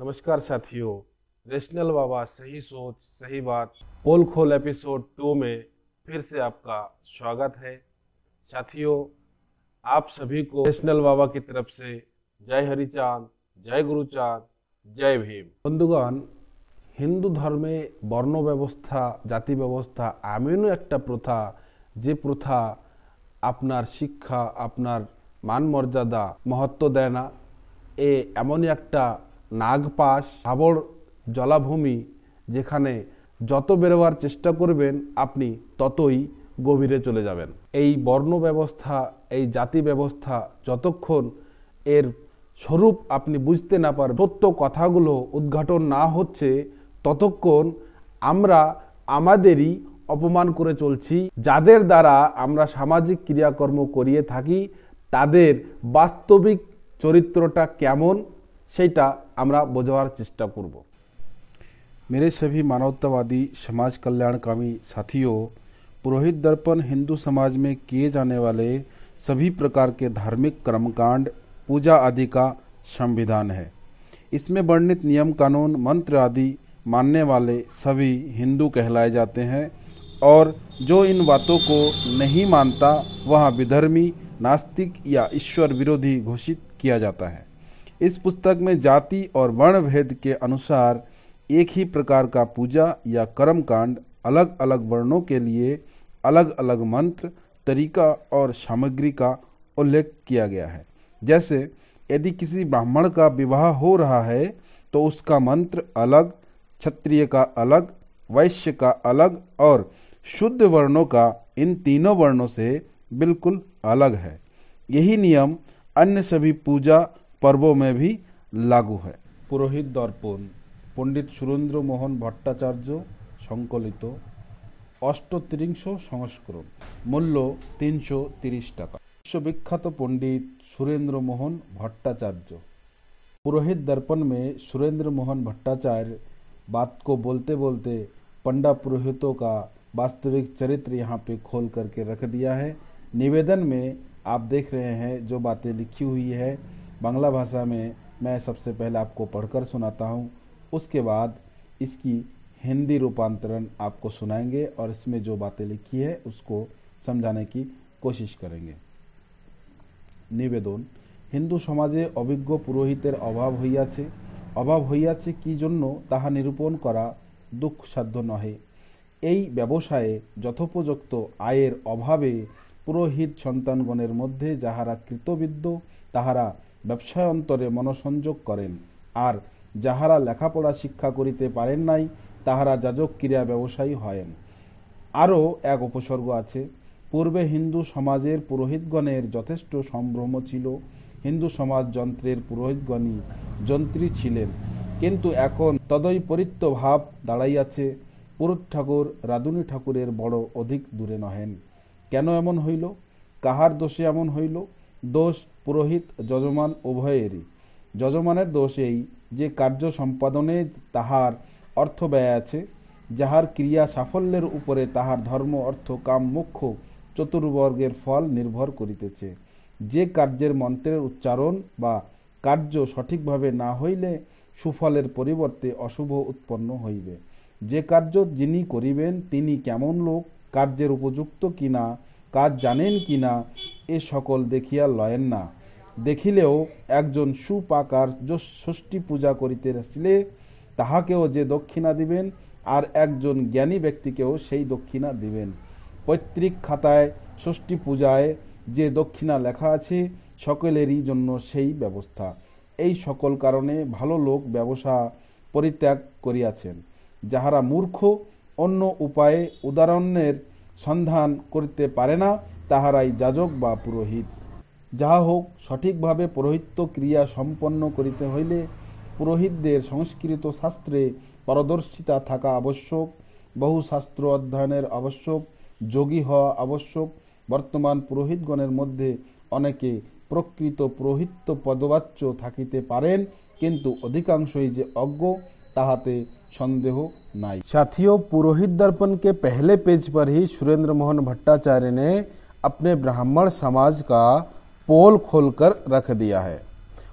नमस्कार साथियों, रेशनल बाबा सही सोच सही बात पोल खोल एपिसोड 2 में फिर से आपका स्वागत है। साथियों, आप सभी को रेशनल बाबा की तरफ से जय हरिचांद, जय गुरुचांद, जय भीम। बंधुगण, हिंदू धर्मे बर्ण व्यवस्था जाति व्यवस्था एमन एक प्रथा जे प्रथा आपनार शिक्षा आपनार मान मर्यादा महत्व देय ना। एमन एक नागपाश साबर जलाभूमि जेखाने যত বেরোবার চেষ্টা করবেন আপনি ততই গভীরে চলে যাবেন। এই বর্ণ ব্যবস্থা এই জাতি ব্যবস্থা যতক্ষণ এর স্বরূপ আপনি বুঝতে না পারবেন, সত্য কথাগুলো উদ্ঘাটন না হচ্ছে ততক্ষণ আমরা আমাদেরই অপমান করে চলছি। যাদের দ্বারা আমরা সামাজিক ক্রিয়াকর্ম করিয়ে থাকি তাদের বাস্তবিক চরিত্রটা কেমন সেটা আমরা বোঝার চেষ্টা করব। मेरे सभी मानवतावादी समाज कल्याणकामी साथियों, पुरोहित दर्पण हिंदू समाज में किए जाने वाले सभी प्रकार के धार्मिक कर्मकांड पूजा आदि का संविधान है। इसमें वर्णित नियम कानून मंत्र आदि मानने वाले सभी हिंदू कहलाए जाते हैं और जो इन बातों को नहीं मानता वह विधर्मी नास्तिक या ईश्वर विरोधी घोषित किया जाता है। इस पुस्तक में जाति और वर्ण भेद के अनुसार एक ही प्रकार का पूजा या कर्म कांड अलग अलग वर्णों के लिए अलग अलग मंत्र तरीका और सामग्री का उल्लेख किया गया है। जैसे यदि किसी ब्राह्मण का विवाह हो रहा है तो उसका मंत्र अलग, क्षत्रिय का अलग, वैश्य का अलग और शुद्ध वर्णों का इन तीनों वर्णों से बिल्कुल अलग है। यही नियम अन्य सभी पूजा पर्वों में भी लागू है। पुरोहित दर्पण पंडित सुरेंद्र मोहन भट्टाचार्य संकलित 38 संस्करण, मूल्य 330 टाका। विश्वविख्यात पंडित सुरेंद्र मोहन भट्टाचार्य। पुरोहित दर्पण में सुरेंद्र मोहन भट्टाचार्य बात को बोलते बोलते पंडा पुरोहितों का वास्तविक चरित्र यहाँ पे खोल करके रख दिया है। निवेदन में आप देख रहे हैं जो बातें लिखी हुई है बांग्ला भाषा में, मैं सबसे पहले आपको पढ़कर सुनाता हूँ, उसके बाद इसकी हिंदी रूपांतरण आपको सुनाएंगे और इसमें जो बातें लिखी है उसको समझाने की कोशिश करेंगे। निवेदन, हिंदू समाजे अभिज्ञ पुरोहितेर अभाव हইয়াছে কি জন্য তাহা নিরূপণ করা দুঃখসাধ্য নহে। এই ব্যবসায়ে যথোপযুক্ত আয়ের অভাবে পুরোহিত সন্তানগণের মধ্যে যাহারা কৃতবিদ্য তাহারা ব্যবসায়ন্তরে মনসংযোগ করেন, আর যাহারা লেখাপড়া শিক্ষা করিতে পারেন নাই তাহারা যাজক ক্রিয়া ব্যবসায়ী হয়েন। আরও এক উপসর্গ আছে। পূর্বে হিন্দু সমাজের পুরোহিতগণের যথেষ্ট সম্ভ্রম ছিল। হিন্দু সমাজ যন্ত্রের পুরোহিতগণই যন্ত্রী ছিলেন, কিন্তু এখন তদৈপরীত্য ভাব দাঁড়াইয়াছে। পুরুত ঠাকুর রাধুনী ঠাকুরের বড় অধিক দূরে নহেন। কেন এমন হইল? কাহার দোষে এমন হইল? দোষ পুরোহিত যজমান উভয়েরই। যজমানের দোষ এই যে কার্য সম্পাদনে তাহার অর্থ ব্যয় আছে, যাহার ক্রিয়া সাফল্যের উপরে তাহার ধর্ম অর্থ কাম মোক্ষ চতুর্বর্গের ফল নির্ভর করিতেছে। যে কার্যের মন্ত্রের উচ্চারণ বা কার্য সঠিকভাবে না হইলে সুফলের পরিবর্তে অশুভ উৎপন্ন হইবে। যে কার্য যিনি করিবেন তিনি কেমন লোক, কার্যের উপযুক্ত কিনা, কাজ জানেন কিনা, এ সকল দেখিয়া লয়েন না। দেখিলেও একজন সুপাকার ষষ্ঠী পূজা করিতে আসিলে তাহাকেও যে দক্ষিণা দিবেন আর একজন জ্ঞানী ব্যক্তিকেও সেই দক্ষিণা দিবেন। পৈতৃক খাতায় ষষ্ঠী পূজায় যে দক্ষিণা লেখা আছে সকলেরই জন্য সেই ব্যবস্থা। এই সকল কারণে ভালো লোক ব্যবসা পরিত্যাগ করিয়াছেন। যাহারা মূর্খ অন্য উপায়ে উদাহরণের সন্ধান করতে পারে না তাহারাই যাজক বা পুরোহিত। যাহা হোক, সঠিকভাবে পুরোহিত্য ক্রিয়া সম্পন্ন করিতে হইলে পুরোহিতদের সংস্কৃত শাস্ত্রে পারদর্শিতা থাকা আবশ্যক, বহু শাস্ত্র অধ্যয়নের আবশ্যক, যোগী হওয়া আবশ্যক। বর্তমান পুরোহিতগণের মধ্যে অনেকে প্রকৃত পুরোহিত্য পদবাচ্য থাকিতে পারেন, কিন্তু অধিকাংশই যে অজ্ঞ ताहाते संदेह नहीं। साथियों, पुरोहित दर्पण के पहले पेज पर ही सुरेंद्र मोहन भट्टाचार्य ने अपने ब्राह्मण समाज का पोल खोलकर रख दिया है।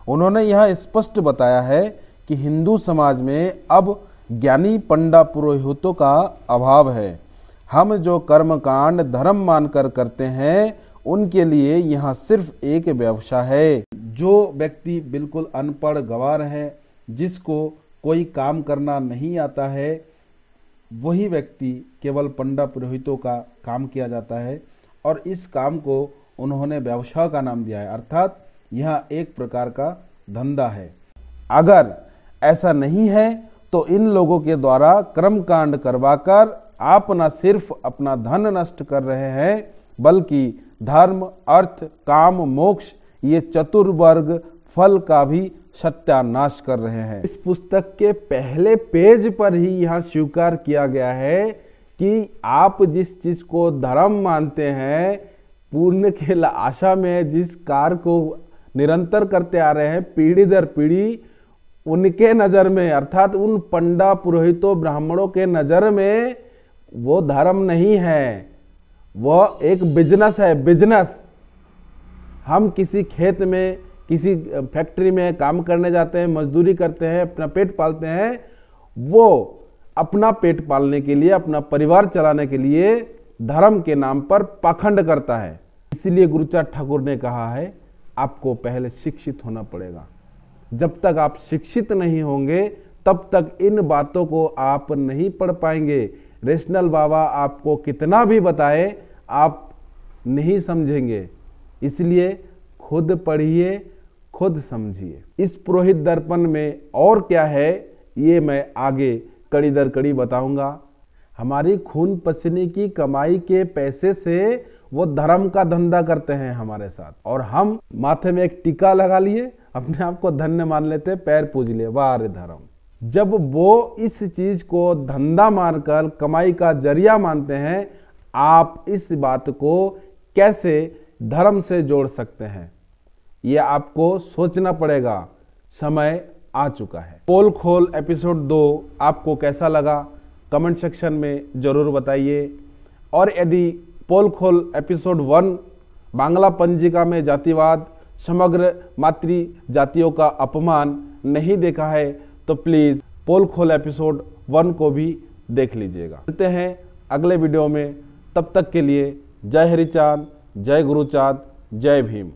उन्होंने यह स्पष्ट बताया है कि हिंदू समाज में अब ज्ञानी पंडा पुरोहितों का अभाव है। हम जो कर्मकांड धर्म मानकर करते हैं उनके लिए यहाँ सिर्फ एक व्यवसाय है। जो व्यक्ति बिल्कुल अनपढ़ गंवार है, जिसको कोई काम करना नहीं आता है, वही व्यक्ति केवल पंडा पुरोहितों का काम किया जाता है और इस काम को उन्होंने व्यवसाय का नाम दिया है, अर्थात यह एक प्रकार का धंधा है। अगर ऐसा नहीं है तो इन लोगों के द्वारा कर्मकांड करवाकर आप न सिर्फ अपना धन नष्ट कर रहे हैं, बल्कि धर्म, अर्थ, काम, मोक्ष ये चतुर्वर्ग फल का भी सत्यानाश कर रहे हैं। इस पुस्तक के पहले पेज पर ही यह स्वीकार किया गया है कि आप जिस चीज को धर्म मानते हैं, पुण्य के आशा में जिस कार्य को निरंतर करते आ रहे हैं पीढ़ी दर पीढ़ी, उनके नजर में अर्थात उन पंडा पुरोहितों ब्राह्मणों के नजर में वो धर्म नहीं है, वो एक बिजनेस है। बिजनेस, हम किसी खेत में, किसी फैक्ट्री में काम करने जाते हैं, मजदूरी करते हैं, अपना पेट पालते हैं, वो अपना पेट पालने के लिए, अपना परिवार चलाने के लिए धर्म के नाम पर पाखंड करता है। इसीलिए गुरुचार ठाकुर ने कहा है आपको पहले शिक्षित होना पड़ेगा। जब तक आप शिक्षित नहीं होंगे तब तक इन बातों को आप नहीं पढ़ पाएंगे। रेशनल बाबा आपको कितना भी बताए आप नहीं समझेंगे, इसलिए खुद पढ़िए, खुद समझिए। इस पुरोहित दर्पण में और क्या है ये मैं आगे कड़ी दर कड़ी बताऊंगा। हमारी खून पसीने की कमाई के पैसे से वो धर्म का धंधा करते हैं हमारे साथ, और हम माथे में एक टीका लगा लिए, अपने आप को धन्य मान लेते, पैर पूज लिए, वाह रे धर्म। जब वो इस चीज को धंधा मानकर कमाई का जरिया मानते हैं, आप इस बात को कैसे धर्म से जोड़ सकते हैं, ये आपको सोचना पड़ेगा। समय आ चुका है। पोल खोल एपिसोड 2 आपको कैसा लगा कमेंट सेक्शन में जरूर बताइए। और यदि पोल खोल एपिसोड 1 बांग्ला पंजिका में जातिवाद, समग्र मातृ जातियों का अपमान नहीं देखा है तो प्लीज पोल खोल एपिसोड 1 को भी देख लीजिएगा। मिलते हैं अगले वीडियो में, तब तक के लिए जय हरिचांद, जय गुरुचाँद, जय भीम।